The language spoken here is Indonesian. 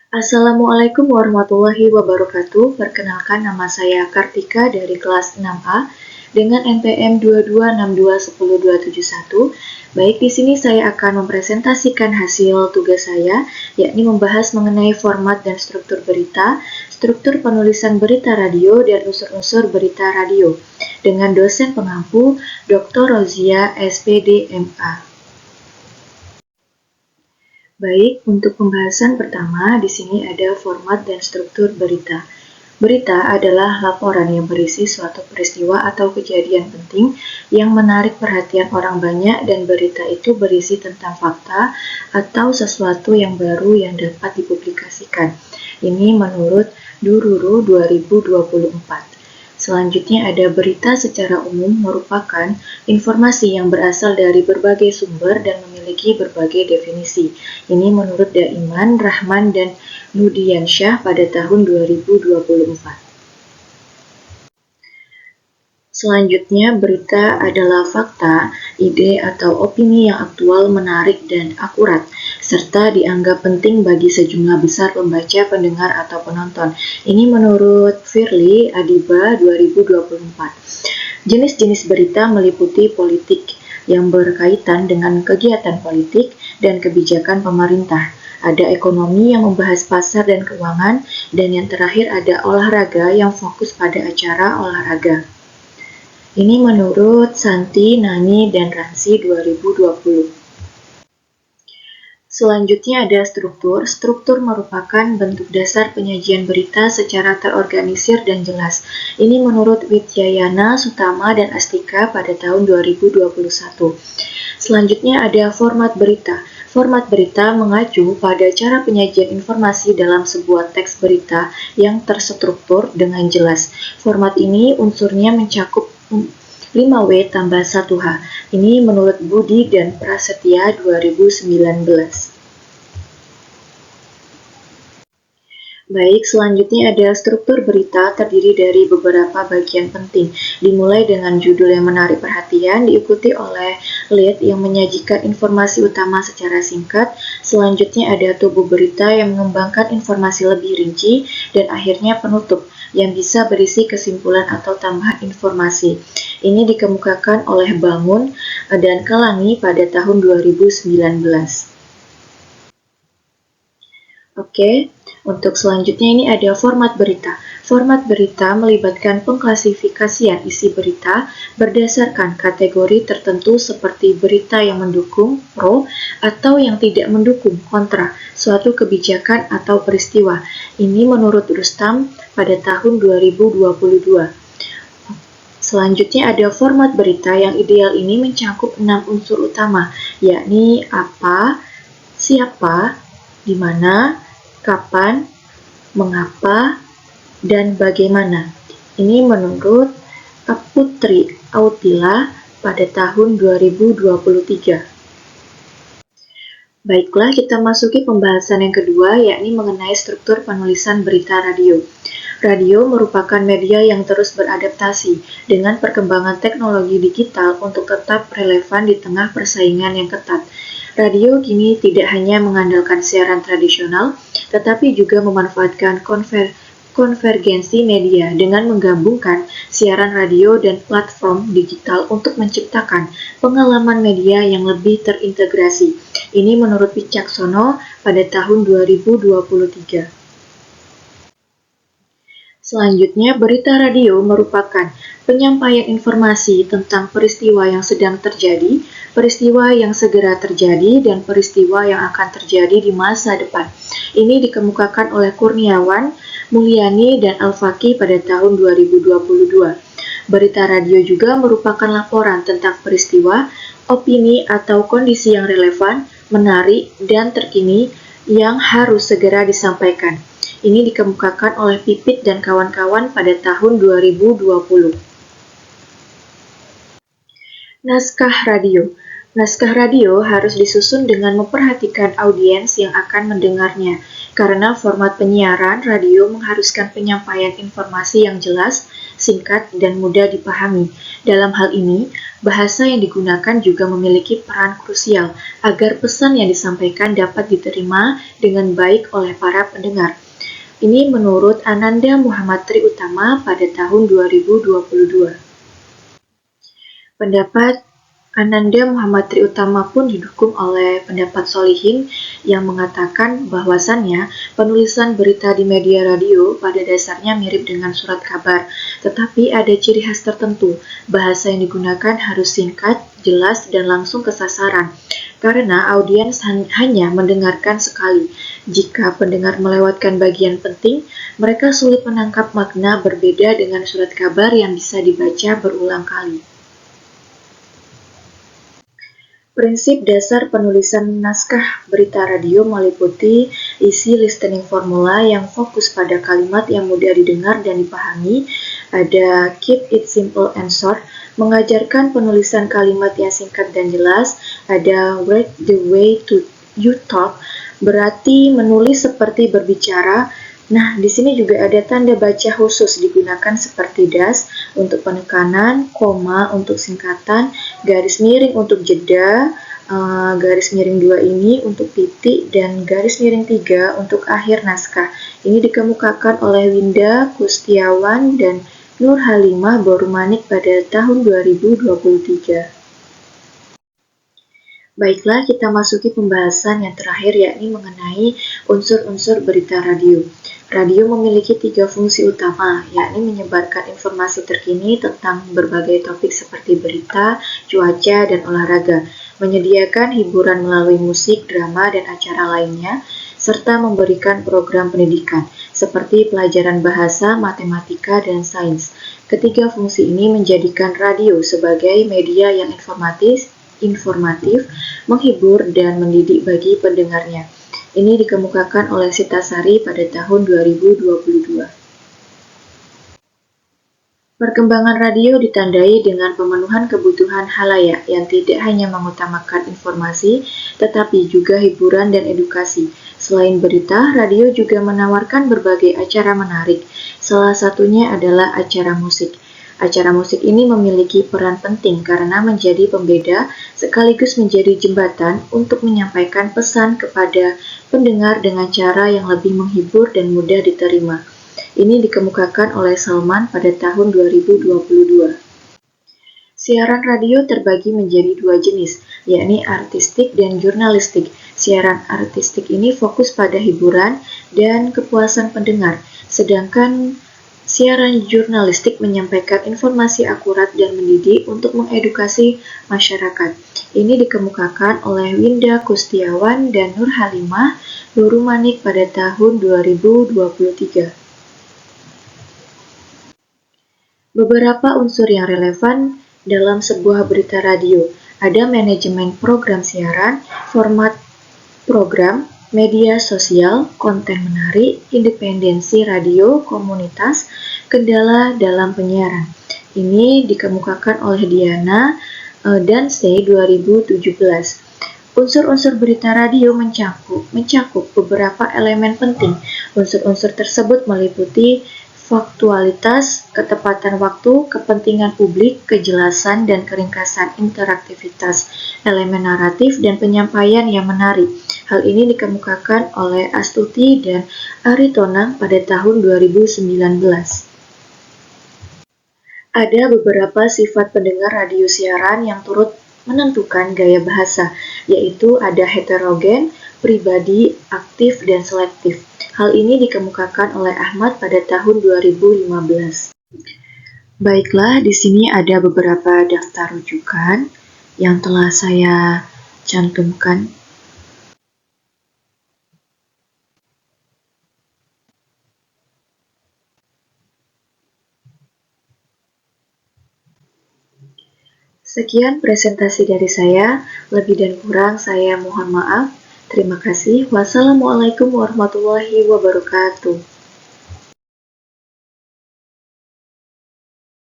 Assalamualaikum warahmatullahi wabarakatuh. Perkenalkan, nama saya Kartika dari kelas 6A dengan NPM 22621021. Baik, di sini saya akan mempresentasikan hasil tugas saya, yakni membahas mengenai format dan struktur berita, struktur penulisan berita radio, dan unsur-unsur berita radio dengan dosen pengampu Dr. Rozia SPD MA. Baik, untuk pembahasan pertama, di sini ada format dan struktur berita. Berita adalah laporan yang berisi suatu peristiwa atau kejadian penting yang menarik perhatian orang banyak, dan berita itu berisi tentang fakta atau sesuatu yang baru yang dapat dipublikasikan. Ini menurut Dururu 2024. Selanjutnya ada berita secara umum merupakan informasi yang berasal dari berbagai sumber dan memiliki berbagai definisi. Ini menurut Daiman, Rahman, dan Nudiansyah pada tahun 2024. Selanjutnya, berita adalah fakta, ide, atau opini yang aktual, menarik, dan akurat, serta dianggap penting bagi sejumlah besar pembaca, pendengar, atau penonton. Ini menurut Firly Adiba 2024. Jenis-jenis berita meliputi politik yang berkaitan dengan kegiatan politik dan kebijakan pemerintah. Ada ekonomi yang membahas pasar dan keuangan, dan yang terakhir ada olahraga yang fokus pada acara olahraga. Ini menurut Santi, Nani, dan Ransi 2020. Selanjutnya ada struktur. Struktur merupakan bentuk dasar penyajian berita secara terorganisir dan jelas. Ini menurut Widyayana, Sutama, dan Astika pada tahun 2021. Selanjutnya ada format berita. Format berita mengacu pada cara penyajian informasi dalam sebuah teks berita yang terstruktur dengan jelas. Format ini unsurnya mencakup 5W tambah 1H. Ini menurut Budi dan Prasetya 2019. Baik, selanjutnya ada struktur berita terdiri dari beberapa bagian penting. Dimulai dengan judul yang menarik perhatian, diikuti oleh lead yang menyajikan informasi utama secara singkat. Selanjutnya ada tubuh berita yang mengembangkan informasi lebih rinci, dan akhirnya penutup yang bisa berisi kesimpulan atau tambahan informasi. Ini dikemukakan oleh Bangun dan Kalangi pada tahun 2019. Oke, untuk selanjutnya ini ada format berita. Format berita melibatkan pengklasifikasian isi berita berdasarkan kategori tertentu seperti berita yang mendukung, pro, atau yang tidak mendukung, kontra, suatu kebijakan atau peristiwa. Ini menurut Rustam pada tahun 2022. Selanjutnya ada format berita yang ideal. Ini mencakup 6 unsur utama, yakni apa, siapa, di mana, kapan, mengapa, dan bagaimana. Ini menurut Putri Autila pada tahun 2023. Baiklah, kita masuki pembahasan yang kedua, yakni mengenai struktur penulisan berita radio. Radio merupakan media yang terus beradaptasi dengan perkembangan teknologi digital untuk tetap relevan di tengah persaingan yang ketat. Radio kini tidak hanya mengandalkan siaran tradisional, tetapi juga memanfaatkan konvergensi media dengan menggabungkan siaran radio dan platform digital untuk menciptakan pengalaman media yang lebih terintegrasi. Ini menurut Wicaksono pada tahun 2023. Selanjutnya, berita radio merupakan penyampaian informasi tentang peristiwa yang sedang terjadi, peristiwa yang segera terjadi, dan peristiwa yang akan terjadi di masa depan. Ini dikemukakan oleh Kurniawan, Mulyani, dan Al-Faqih pada tahun 2022. Berita radio juga merupakan laporan tentang peristiwa, opini, atau kondisi yang relevan, menarik, dan terkini yang harus segera disampaikan. Ini dikemukakan oleh Pipit dan kawan-kawan pada tahun 2020. Naskah radio. Naskah radio harus disusun dengan memperhatikan audiens yang akan mendengarnya, karena format penyiaran radio mengharuskan penyampaian informasi yang jelas, singkat, dan mudah dipahami. Dalam hal ini, Bahasa yang digunakan juga memiliki peran krusial agar pesan yang disampaikan dapat diterima dengan baik oleh para pendengar. Ini menurut Ananda Muhammad Triutama pada tahun 2022. Pendapat Ananda Muhammad Triutama pun didukung oleh pendapat Solihin yang mengatakan bahwasannya penulisan berita di media radio pada dasarnya mirip dengan surat kabar, tetapi ada ciri khas tertentu. Bahasa yang digunakan harus singkat, jelas, dan langsung ke sasaran, karena audiens hanya mendengarkan sekali. Jika pendengar melewatkan bagian penting, mereka sulit menangkap makna berbeda dengan surat kabar yang bisa dibaca berulang kali. Prinsip dasar penulisan naskah berita radio meliputi isi listening formula yang fokus pada kalimat yang mudah didengar dan dipahami, ada keep it simple and short, mengajarkan penulisan kalimat yang singkat dan jelas, ada write the way to you talk, berarti menulis seperti berbicara. Nah, di sini juga ada tanda baca khusus digunakan seperti das untuk penekanan, koma untuk singkatan, garis miring untuk jeda, garis miring 2 ini untuk titik, dan garis miring 3 untuk akhir naskah. Ini dikemukakan oleh Winda Kustiawan dan Nur Halimah Borumanik pada tahun 2023. Baiklah, kita masuki pembahasan yang terakhir, yakni mengenai unsur-unsur berita radio. Radio memiliki 3 fungsi utama, yakni menyebarkan informasi terkini tentang berbagai topik seperti berita, cuaca, dan olahraga, menyediakan hiburan melalui musik, drama, dan acara lainnya, serta memberikan program pendidikan, seperti pelajaran bahasa, matematika, dan sains. Ketiga fungsi ini menjadikan radio sebagai media yang informatif, menghibur, dan mendidik bagi pendengarnya. Ini dikemukakan oleh Sitasari pada tahun 2022. Perkembangan radio ditandai dengan pemenuhan kebutuhan halayak yang tidak hanya mengutamakan informasi, tetapi juga hiburan dan edukasi. Selain berita, radio juga menawarkan berbagai acara menarik. Salah satunya adalah acara musik. Acara musik ini memiliki peran penting karena menjadi pembeda sekaligus menjadi jembatan untuk menyampaikan pesan kepada pendengar dengan cara yang lebih menghibur dan mudah diterima. Ini dikemukakan oleh Salman pada tahun 2022. Siaran radio terbagi menjadi 2 jenis, yakni artistik dan jurnalistik. Siaran artistik ini fokus pada hiburan dan kepuasan pendengar, sedangkan siaran jurnalistik menyampaikan informasi akurat dan mendidik untuk mengedukasi masyarakat. Ini dikemukakan oleh Winda Kustiawan dan Nur Halimah Borumanik pada tahun 2023. Beberapa unsur yang relevan dalam sebuah berita radio. Ada manajemen program siaran, format program, media sosial, konten menarik, independensi radio, komunitas, kendala dalam penyiaran. Ini dikemukakan oleh Diana dan C 2017. Unsur-unsur berita radio mencakup beberapa elemen penting. Unsur-unsur tersebut meliputi faktualitas, ketepatan waktu, kepentingan publik, kejelasan dan keringkasan, interaktivitas, elemen naratif, dan penyampaian yang menarik. Hal ini dikemukakan oleh Astuti dan Aritonang pada tahun 2019. Ada beberapa sifat pendengar radio siaran yang turut menentukan gaya bahasa, yaitu ada heterogen, pribadi, aktif, dan selektif. Hal ini dikemukakan oleh Ahmad pada tahun 2015. Baiklah, di sini ada beberapa daftar rujukan yang telah saya cantumkan. Sekian presentasi dari saya, lebih dan kurang saya mohon maaf. Terima kasih. Wassalamualaikum warahmatullahi wabarakatuh.